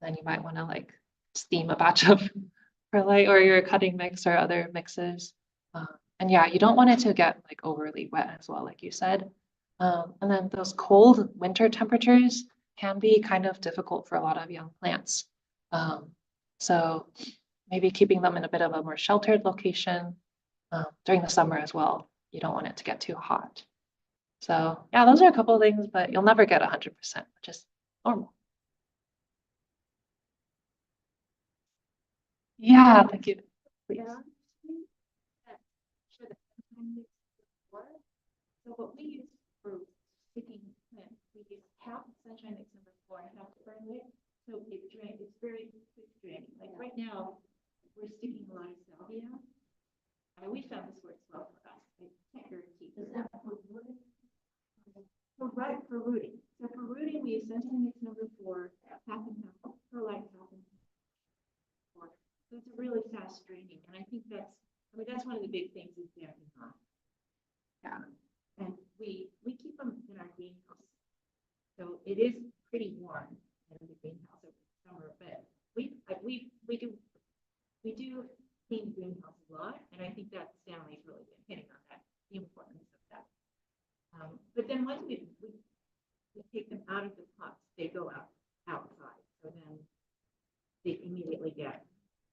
then you might want to like steam a batch of perlite or your cutting mix or other mixes. And yeah, you don't want it to get like overly wet as well, like you said. And then those cold winter temperatures can be kind of difficult for a lot of young plants. So maybe keeping them in a bit of a more sheltered location during the summer as well. You don't want it to get too hot. So yeah, those are a couple of things, but you'll never get 100%, which is normal. Yeah, thank you. Please. So what we use for sticking plants, we use half sunshine mix number 4 and half perlite. So it drains, it's very quick draining. Like right now, we're sticking a lot of salvia. We found this works well for us. I can't guarantee. Is that for rooting? For rooting. So for rooting, we use sunshine mix number 4, half and half, perlite half and half. So it's a really fast draining, and I think that's, I mean, that's one of the big things is they're not. Yeah. And we keep them in our greenhouse. So it is pretty warm in the greenhouse over the summer, but we do clean the greenhouse a lot, and I think that Stanley's really been hitting on that, the importance of that. But then once we take them out of the pots, they go outside. So then they immediately get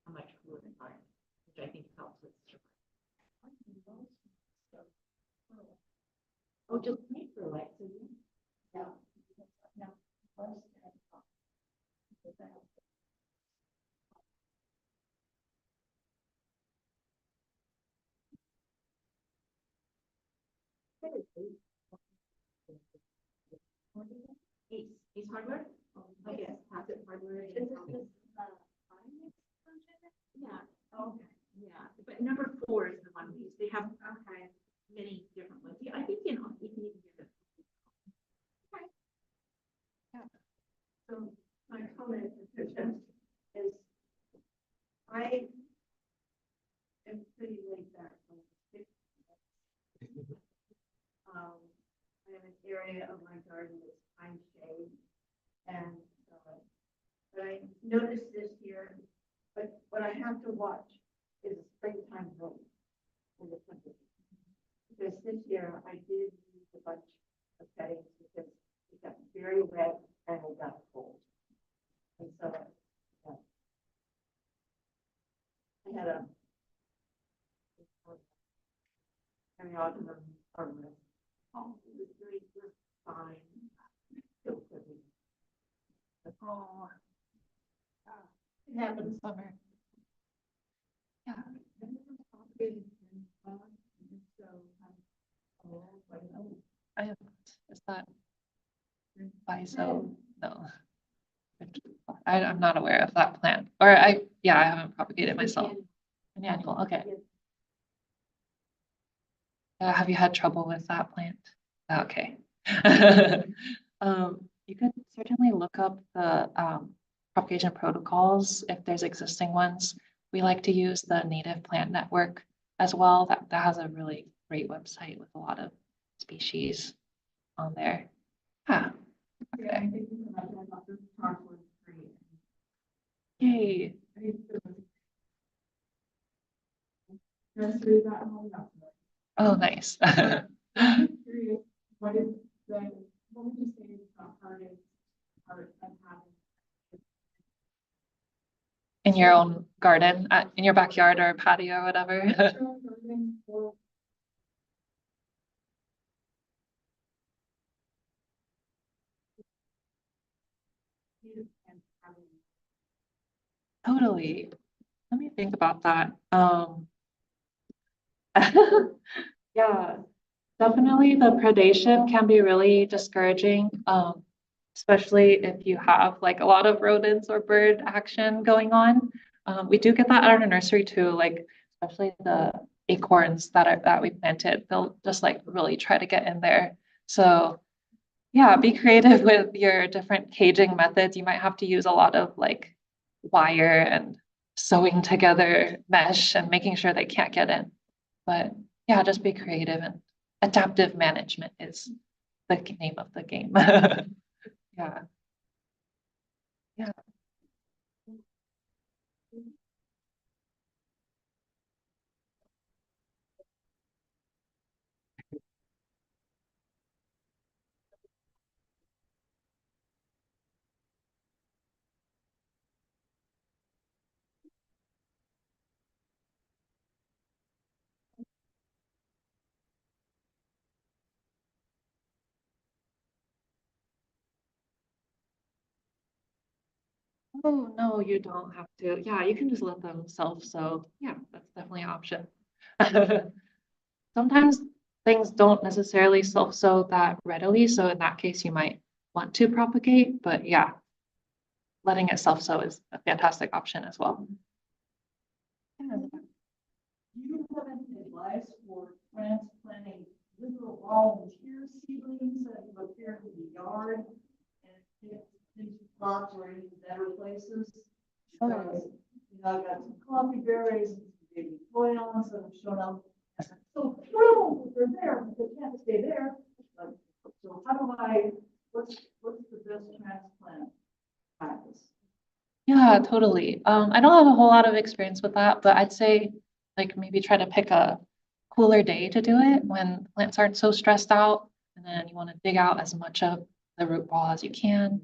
a much cooler environment, which I think helps with survival. Oh, just plain perlite. So yeah. Ace hardware? I guess passive hardware. Yeah. Okay. Yeah. But number 4 is the one we use. They have many different ones. Yeah, I think you can even get it. Okay. Yeah. So my comment is I am pretty laid back. I have an area of my garden that's pine shade, and but I noticed this year. But what I have to watch is a springtime bloom in the country. Because this year I did use a bunch of cuttings because it got very wet and it got cold. And so I had a autumn harvest. Oh, it was very good, fine. Still pretty. Oh, It happens. summer. Yeah. I have, is that biso? No. I'm not aware of that plant. Or I haven't propagated myself. An annual, okay. Have you had trouble with that plant? Okay. You could certainly look up the propagation protocols if there's existing ones. We like to use the Native Plant Network as well. That has a really great website with a lot of species on there. Yeah. Okay. Yay. Oh, nice. What is the, what would you say is the hardest part of having? In your own garden, in your backyard or patio or whatever. Totally. Let me think about that. Yeah, definitely the predation can be really discouraging, especially if you have like a lot of rodents or bird action going on. We do get that at our nursery too, like especially the acorns that we planted, they'll just like really try to get in there. So yeah, be creative with your different caging methods. You might have to use a lot of like wire and sewing together mesh and making sure they can't get in. But yeah, just be creative, and adaptive management is the name of the game. Yeah. Yeah. Oh, no, you don't have to. Yeah, you can just let them self-sow. Yeah, that's definitely an option. Sometimes things don't necessarily self-sow that readily, so in that case, you might want to propagate, but yeah, letting it self-sow is a fantastic option as well. Do you have any advice for transplanting little volunteer seedlings that have appeared in the yard and get these plots or even better places? Because, I've got some coffee berries, and some baby toilets that have shown up. I'm so thrilled that they're there, but they can't stay there. So how do what's the best transplant practice? Yeah, totally. I don't have a whole lot of experience with that, but I'd say like maybe try to pick a cooler day to do it when plants aren't so stressed out. And then you want to dig out as much of the root ball as you can.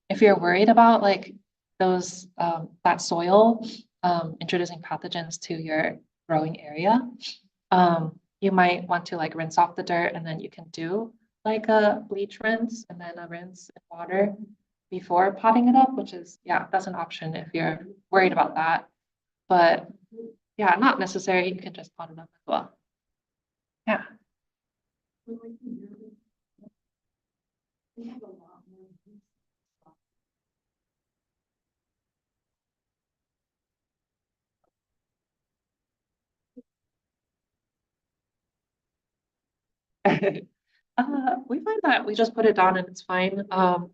If you're worried about like that soil introducing pathogens to your growing area, you might want to like rinse off the dirt and then you can do like a bleach rinse and then a rinse in water before potting it up, which is, yeah, that's an option if you're worried about that. But yeah, not necessary. You can just pot it up as well. Yeah. We have a lot more. We find that we just put it down and it's fine.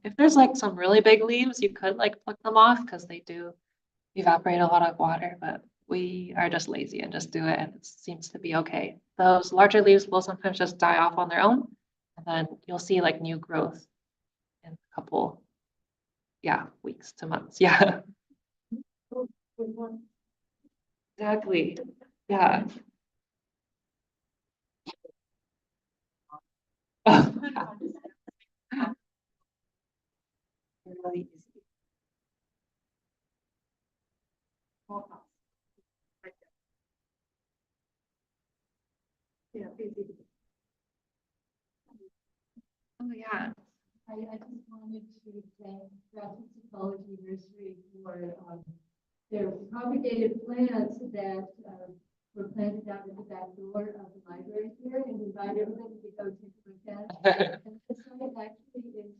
If there's like some really big leaves, you could like pluck them off because they do evaporate a lot of water, but we are just lazy and just do it and it seems to be okay. Those larger leaves will sometimes just die off on their own and then you'll see like new growth in a couple, yeah, weeks to months. Yeah, exactly. Yeah. Really easy. Yeah, easy. Oh, yeah. I just wanted to thank Grassroots Ecology Nursery for their propagated plants that were planted out in the back door of the library here and invite everybody to go take a look at. And the site actually is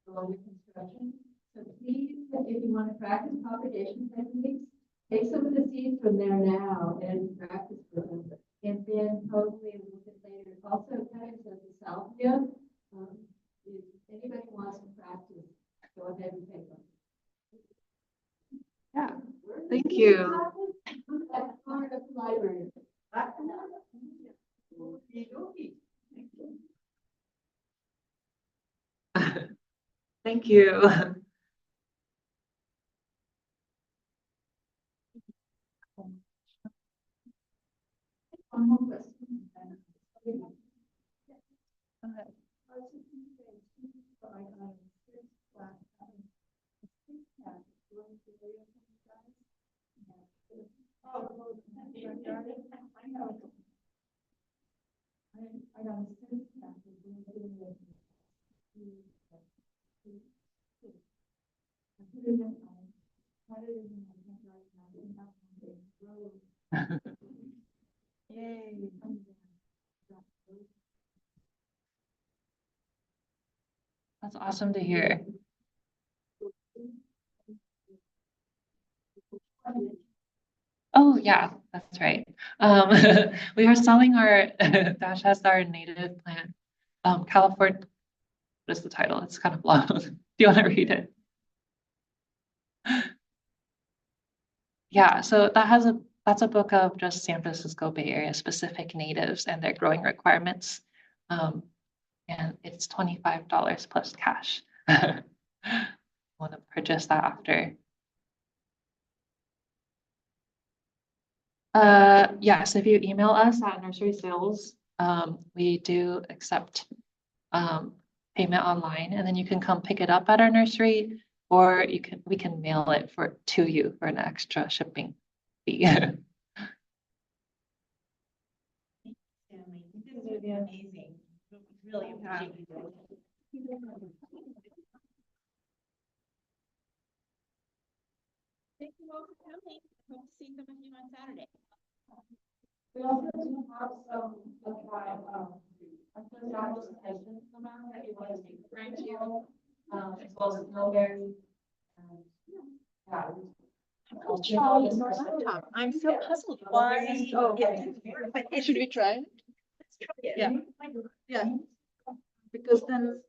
under construction. So please, if you want to practice propagation techniques, take some of the seeds from there now and practice with them. And then hopefully a little bit later, also kinds of the salvia. If anybody wants to practice, go ahead and take them. Yeah. Thank you. That's part of the library. Thank you. One more question. Yay. That's awesome to hear. Oh, yeah, that's right. We are selling our Dash has our native plant. California, what is the title? It's kind of long. Do you want to read it? Yeah, so that's a book of just San Francisco Bay Area specific natives and their growing requirements. And it's $25 plus cash. Want to purchase that after. Yes, if you email us at nursery sales, we do accept payment online, and then you can come pick it up at our nursery, or we can mail it to you for an extra shipping fee. Stanley, this is really amazing. Really appreciate you. Thank you all for coming. Hope to see some of you on Saturday. We also do have some, presentation around that you want to take around you, as well as mulberry. I'm so puzzled. Why? Oh, Should we try it? yeah. Yeah. Because then